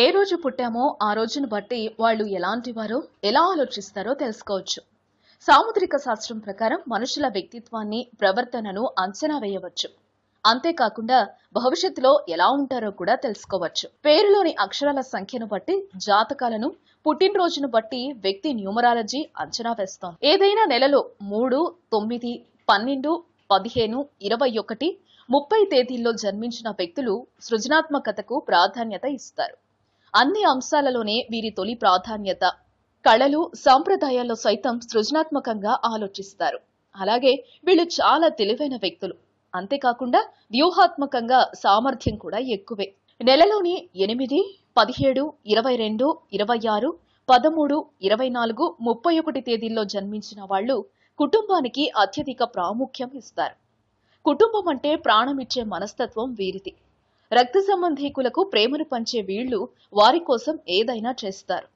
ఏ రోజు పుట్టామో ఆ రోజును బట్టి వాళ్ళు ఎలాంటివారో ఎలా ఆలోచిస్తారో తెలుసుకోవచ్చు. సాముద్రిక శాస్త్రం ప్రకారం మనుషుల వ్యక్తిత్వాన్ని ప్రవర్తనను అంచనా వేయవచ్చు. అంతేకాకుండా భవిష్యత్తులో ఎలా ఉంటారో కూడా తెలుసుకోవచ్చు. పేరులోని అక్షరాల సంఖ్యను బట్టి, జాతకాలను, పుట్టినరోజును బట్టి వ్యక్తి న్యూమరాలజీ అంచనా వేస్తోంది. ఏదైనా నెలలో 3, 9, 12, 15, 21, 30 తేదీల్లో జన్మించిన వ్యక్తులు సృజనాత్మకతకు ప్రాధాన్యత ఇస్తారు. అన్ని అంశాలలోనే వీరి తొలి ప్రాధాన్యత కళలు, సాంప్రదాయాల్లో సైతం సృజనాత్మకంగా ఆలోచిస్తారు. అలాగే వీళ్ళు చాలా తెలివైన వ్యక్తులు. అంతేకాకుండా వ్యూహాత్మకంగా సామర్థ్యం కూడా ఎక్కువే. నెలలోని 8, 17, 22, 26, 13, 24, 31 తేదీల్లో జన్మించిన వాళ్ళు కుటుంబానికి అత్యధిక ప్రాముఖ్యం ఇస్తారు. కుటుంబం అంటే ప్రాణమిచ్చే మనస్తత్వం వీరిది. రక్త సంబంధీకులకు ప్రేమను పంచే వీళ్లు వారి కోసం ఏదైనా చేస్తారు.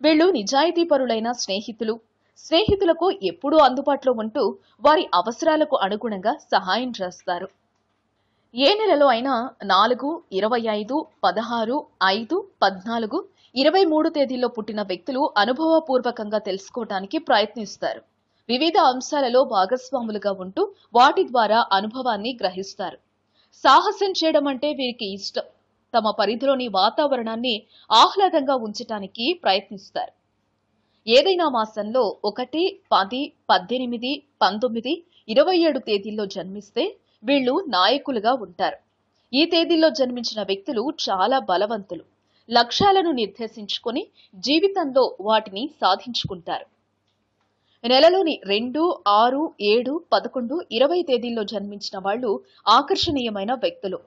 వీళ్ళు నిజాయితీపరులైన స్నేహితులకు ఎప్పుడూ అందుబాటులో ఉంటూ వారి అవసరాలకు అనుగుణంగా సహాయం చేస్తారు. ఏ నెలలో అయినా 4, 25, 16, 5, 14, 23 తేదీల్లో పుట్టిన వ్యక్తులు అనుభవపూర్వకంగా తెలుసుకోవడానికి ప్రయత్నిస్తారు. వివిధ అంశాలలో భాగస్వాములుగా ఉంటూ వాటి ద్వారా అనుభవాన్ని గ్రహిస్తారు. సాహసం చేయడం అంటే వీరికి ఇష్టం. తమ పరిధిలోని వాతావరణాన్ని ఆహ్లాదంగా ఉంచటానికి ప్రయత్నిస్తారు. ఏదైనా మాసంలో 1, 10, 18, 19, 27 తేదీల్లో జన్మిస్తే వీళ్ళు నాయకులుగా ఉంటారు. ఈ తేదీల్లో జన్మించిన వ్యక్తులు చాలా బలవంతులు. లక్ష్యాలను నిర్దేశించుకొని జీవితంలో వాటిని సాధించుకుంటారు. నెలలోని 2, 6, 7, 11, 20 తేదీల్లో జన్మించిన వాళ్ళు ఆకర్షణీయమైన వ్యక్తులు.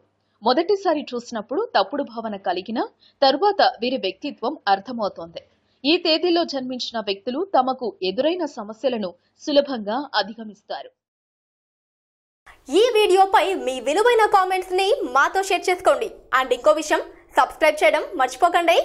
మొదటిసారి చూసినప్పుడు తప్పుడు భావన కలిగిన తరువాత వీరి వ్యక్తిత్వం అర్థమవుతోంది. ఈ తేదీల్లో జన్మించిన వ్యక్తులు తమకు ఎదురైన సమస్యలను సులభంగా అధిగమిస్తారు. ఈ వీడియోపై మీ విలువైన కామెంట్స్ ని మాతో షేర్ చేసుకోండి. అండ్ ఇంకో విషయం, సబ్స్క్రైబ్ చేయడం మర్చిపోకండి.